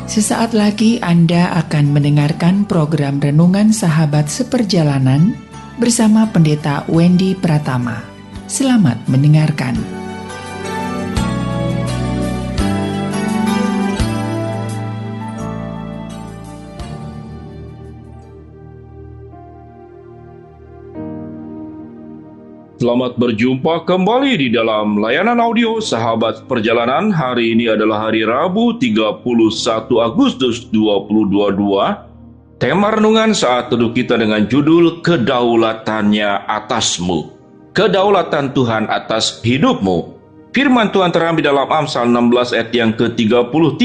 Sesaat lagi Anda akan mendengarkan program Renungan Sahabat Seperjalanan bersama Pendeta Wendy Pratama. Selamat mendengarkan. Selamat berjumpa kembali di dalam layanan audio Sahabat Perjalanan. Hari ini adalah hari Rabu 31 Agustus 2022. Tema renungan saat teduh kita dengan judul Kedaulatannya atasmu. Kedaulatan Tuhan atas hidupmu. Firman Tuhan terambil dalam Amsal 16 ayat yang ke-33.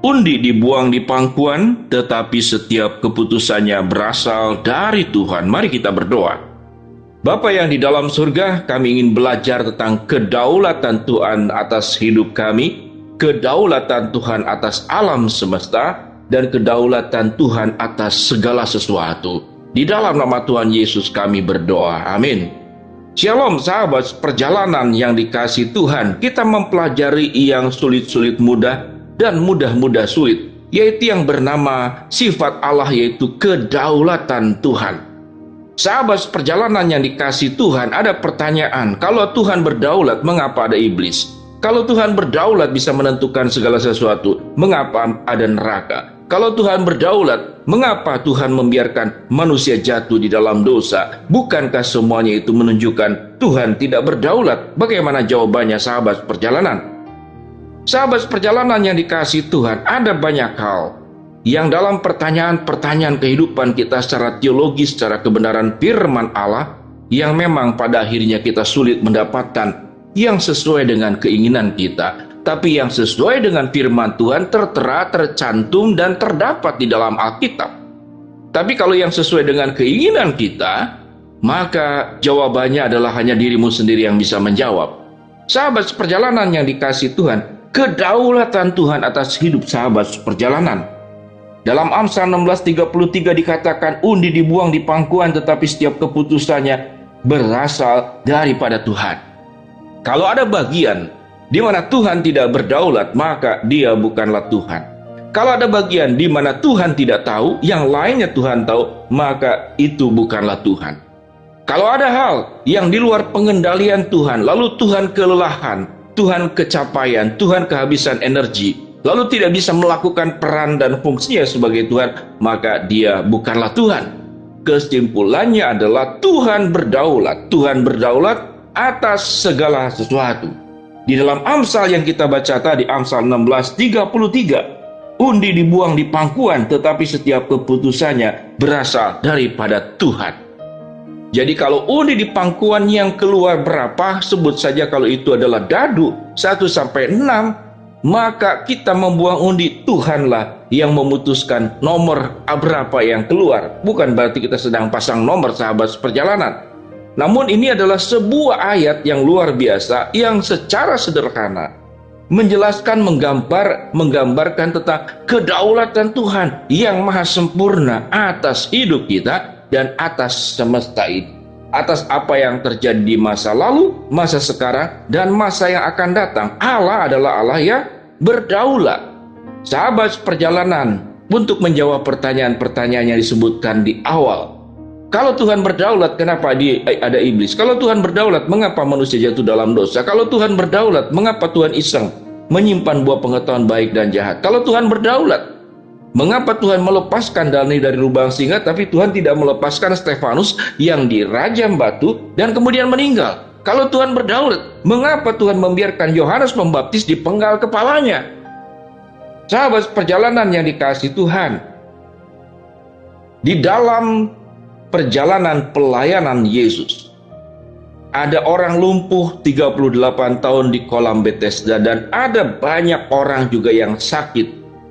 Undi dibuang di pangkuan, tetapi setiap keputusannya berasal dari Tuhan. Mari kita berdoa. Bapa yang di dalam surga, kami ingin belajar tentang kedaulatan Tuhan atas hidup kami, kedaulatan Tuhan atas alam semesta, dan kedaulatan Tuhan atas segala sesuatu. Di dalam nama Tuhan Yesus kami berdoa. Amin. Shalom sahabat perjalanan yang dikasihi Tuhan. Kita mempelajari yang sulit-sulit mudah dan mudah-mudah sulit, yaitu yang bernama sifat Allah, yaitu kedaulatan Tuhan. Sahabat perjalanan yang dikasihi Tuhan, ada pertanyaan, kalau Tuhan berdaulat, mengapa ada iblis? Kalau Tuhan berdaulat bisa menentukan segala sesuatu, mengapa ada neraka? Kalau Tuhan berdaulat, mengapa Tuhan membiarkan manusia jatuh di dalam dosa? Bukankah semuanya itu menunjukkan Tuhan tidak berdaulat? Bagaimana jawabannya sahabat perjalanan? Sahabat perjalanan yang dikasihi Tuhan, ada banyak hal yang dalam pertanyaan-pertanyaan kehidupan kita secara teologis, secara kebenaran firman Allah, yang memang pada akhirnya kita sulit mendapatkan yang sesuai dengan keinginan kita. Tapi yang sesuai dengan firman Tuhan tertera, tercantum, dan terdapat di dalam Alkitab. Tapi kalau yang sesuai dengan keinginan kita, maka jawabannya adalah hanya dirimu sendiri yang bisa menjawab. Sahabat perjalanan yang dikasihi Tuhan, kedaulatan Tuhan atas hidup sahabat perjalanan. Dalam Amsal 16:33 dikatakan, undi dibuang di pangkuan, tetapi setiap keputusannya berasal daripada Tuhan. Kalau ada bagian di mana Tuhan tidak berdaulat, maka dia bukanlah Tuhan. Kalau ada bagian di mana Tuhan tidak tahu, yang lainnya Tuhan tahu, maka itu bukanlah Tuhan. Kalau ada hal yang di luar pengendalian Tuhan, lalu Tuhan kelelahan, Tuhan kecapaian, Tuhan kehabisan energi, lalu tidak bisa melakukan peran dan fungsinya sebagai Tuhan, maka dia bukanlah Tuhan. Kesimpulannya adalah Tuhan berdaulat. Tuhan berdaulat atas segala sesuatu. Di dalam Amsal yang kita baca tadi, Amsal 16:33, undi dibuang di pangkuan, tetapi setiap keputusannya berasal daripada Tuhan. Jadi kalau undi di pangkuan yang keluar berapa, sebut saja kalau itu adalah dadu 1-6, maka kita membuang undi, Tuhanlah yang memutuskan nomor berapa yang keluar. Bukan berarti kita sedang pasang nomor sahabat perjalanan. Namun ini adalah sebuah ayat yang luar biasa, yang secara sederhana menjelaskan, menggambarkan tentang kedaulatan Tuhan yang maha sempurna atas hidup kita dan atas semesta ini. Atas apa yang terjadi di masa lalu, masa sekarang, dan masa yang akan datang. Allah adalah Allah yang berdaulat. Sahabat perjalanan, untuk menjawab pertanyaan-pertanyaan yang disebutkan di awal. Kalau Tuhan berdaulat, kenapa ada iblis? Kalau Tuhan berdaulat, mengapa manusia jatuh dalam dosa? Kalau Tuhan berdaulat, mengapa Tuhan iseng menyimpan buah pengetahuan baik dan jahat? Kalau Tuhan berdaulat, mengapa Tuhan melepaskan Daniel dari lubang singa, tapi Tuhan tidak melepaskan Stefanus yang dirajam batu dan kemudian meninggal? Kalau Tuhan berdaulat, mengapa Tuhan membiarkan Yohanes Pembaptis dipenggal kepalanya? Sahabat perjalanan yang dikasihi Tuhan, di dalam perjalanan pelayanan Yesus, ada orang lumpuh 38 tahun di kolam Bethesda, dan ada banyak orang juga yang sakit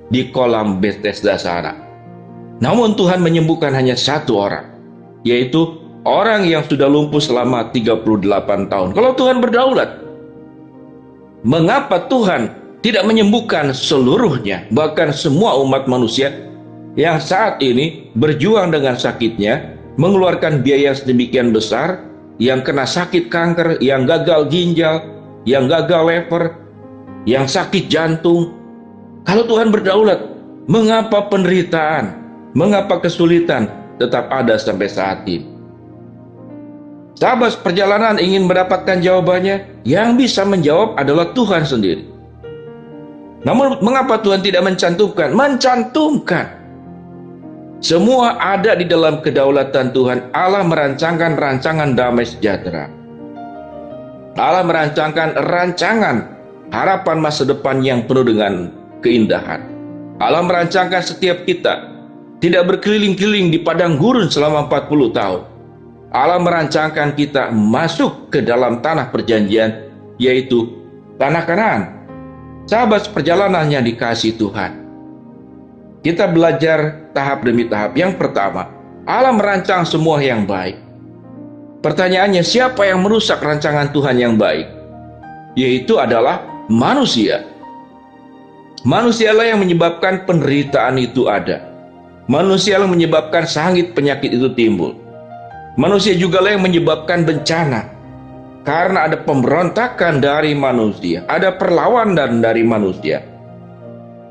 di kolam Bethesda sana. Namun Tuhan menyembuhkan hanya satu orang, yaitu orang yang sudah lumpuh selama 38 tahun. Kalau Tuhan berdaulat, mengapa Tuhan tidak menyembuhkan seluruhnya, bahkan semua umat manusia yang saat ini berjuang dengan sakitnya, mengeluarkan biaya sedemikian besar, yang kena sakit kanker, yang gagal ginjal, yang gagal lever, yang sakit jantung, Kalau Tuhan berdaulat, mengapa penderitaan, mengapa kesulitan tetap ada sampai saat ini? Sahabat perjalanan ingin mendapatkan jawabannya, yang bisa menjawab adalah Tuhan sendiri. Namun mengapa Tuhan tidak mencantumkan? Mencantumkan. Semua ada di dalam kedaulatan Tuhan. Allah merancangkan rancangan damai sejahtera. Allah merancangkan rancangan harapan masa depan yang penuh dengan keindahan. Allah merancangkan setiap kita tidak berkeliling-keliling di padang gurun selama 40 tahun. Allah merancangkan kita masuk ke dalam tanah perjanjian, yaitu tanah Kanaan. Sahabat perjalanan yang dikasihi Tuhan, kita belajar tahap demi tahap. Yang pertama, Allah merancang semua yang baik. Pertanyaannya, siapa yang merusak rancangan Tuhan yang baik? Yaitu adalah manusia. Manusialah yang menyebabkan penderitaan itu ada. Manusia yang menyebabkan sakit penyakit itu timbul. Manusia juga yang menyebabkan bencana. Karena ada pemberontakan dari manusia, ada perlawanan dari manusia,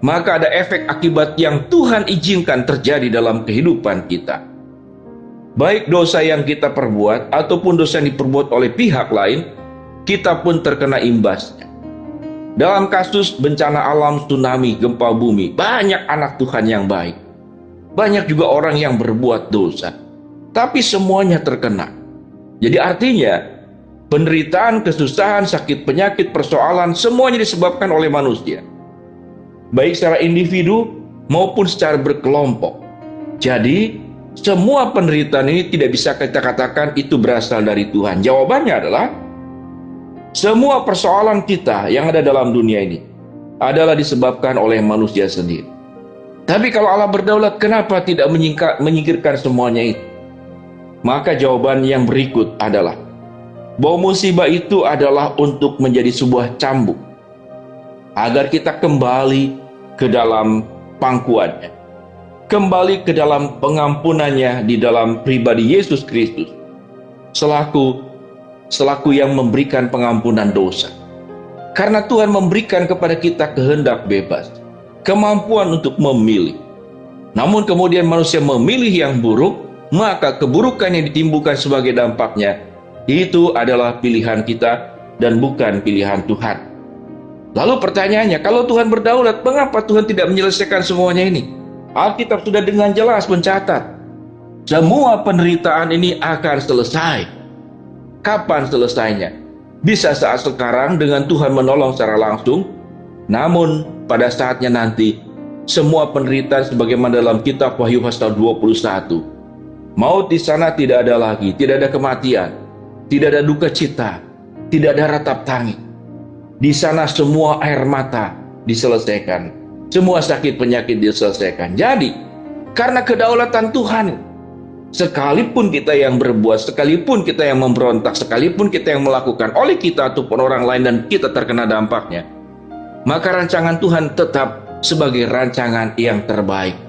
maka ada efek akibat yang Tuhan izinkan terjadi dalam kehidupan kita. Baik dosa yang kita perbuat ataupun dosa yang diperbuat oleh pihak lain, kita pun terkena imbasnya. Dalam kasus bencana alam, tsunami, gempa bumi, banyak anak Tuhan yang baik. Banyak juga orang yang berbuat dosa. Tapi semuanya terkena. Jadi artinya, penderitaan, kesusahan, sakit, penyakit, persoalan, semuanya disebabkan oleh manusia. Baik secara individu maupun secara berkelompok. Jadi, semua penderitaan ini tidak bisa kita katakan itu berasal dari Tuhan. Jawabannya adalah, semua persoalan kita yang ada dalam dunia ini adalah disebabkan oleh manusia sendiri. Tapi kalau Allah berdaulat, kenapa tidak menyingkirkan semuanya itu? Maka jawaban yang berikut adalah, bahwa musibah itu adalah untuk menjadi sebuah cambuk, agar kita kembali ke dalam pangkuannya, kembali ke dalam pengampunannya di dalam pribadi Yesus Kristus, selaku yang memberikan pengampunan dosa. Karena Tuhan memberikan kepada kita kehendak bebas, kemampuan untuk memilih. Namun kemudian manusia memilih yang buruk, maka keburukan yang ditimbulkan sebagai dampaknya, itu adalah pilihan kita dan bukan pilihan Tuhan. Lalu pertanyaannya, kalau Tuhan berdaulat, mengapa Tuhan tidak menyelesaikan semuanya ini? Alkitab sudah dengan jelas mencatat, semua penderitaan ini akan selesai. Kapan selesainya? Bisa saat sekarang dengan Tuhan menolong secara langsung, namun pada saatnya nanti, semua penderitaan sebagaimana dalam kitab Wahyu pasal 21. Maut di sana tidak ada lagi, tidak ada kematian, tidak ada duka cita, tidak ada ratap tangis. Di sana semua air mata diselesaikan, semua sakit penyakit diselesaikan. Jadi, karena kedaulatan Tuhan, sekalipun kita yang berbuat, sekalipun kita yang memberontak, sekalipun kita yang melakukan oleh kita ataupun orang lain dan kita terkena dampaknya, maka rancangan Tuhan tetap sebagai rancangan yang terbaik.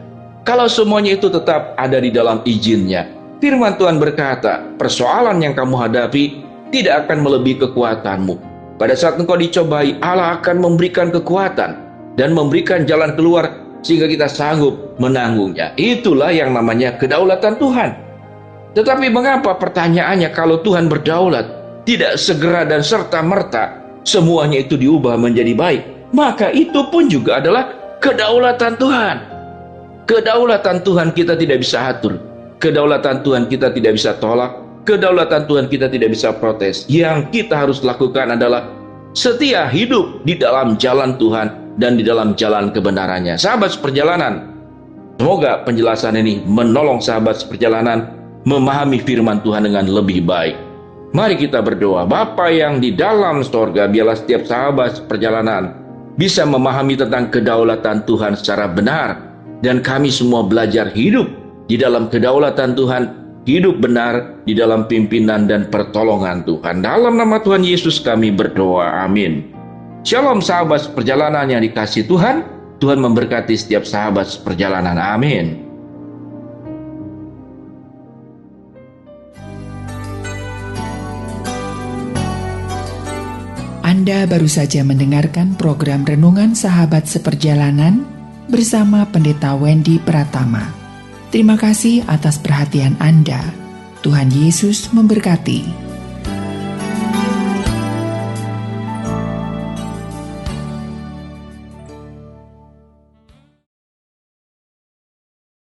Kalau semuanya itu tetap ada di dalam izinnya, firman Tuhan berkata, persoalan yang kamu hadapi tidak akan melebihi kekuatanmu. Pada saat engkau dicobai, Allah akan memberikan kekuatan dan memberikan jalan keluar sehingga kita sanggup menanggungnya. Itulah yang namanya kedaulatan Tuhan. Tetapi mengapa pertanyaannya, kalau Tuhan berdaulat, tidak segera dan serta-merta semuanya itu diubah menjadi baik? Maka itu pun juga adalah kedaulatan Tuhan. Kedaulatan Tuhan kita tidak bisa atur. Kedaulatan Tuhan kita tidak bisa tolak. Kedaulatan Tuhan kita tidak bisa protes. Yang kita harus lakukan adalah setia hidup di dalam jalan Tuhan dan di dalam jalan kebenarannya. Sahabat seperjalanan, semoga penjelasan ini menolong sahabat seperjalanan memahami firman Tuhan dengan lebih baik. Mari kita berdoa. Bapa yang di dalam sorga, biarlah setiap sahabat seperjalanan bisa memahami tentang kedaulatan Tuhan secara benar, dan kami semua belajar hidup di dalam kedaulatan Tuhan, hidup benar di dalam pimpinan dan pertolongan Tuhan. Dalam nama Tuhan Yesus kami berdoa, amin. Shalom sahabat seperjalanan yang dikasihi Tuhan. Tuhan memberkati setiap sahabat seperjalanan, amin. Anda baru saja mendengarkan program Renungan Sahabat Seperjalanan bersama Pendeta Wendy Pratama. Terima kasih atas perhatian Anda. Tuhan Yesus memberkati.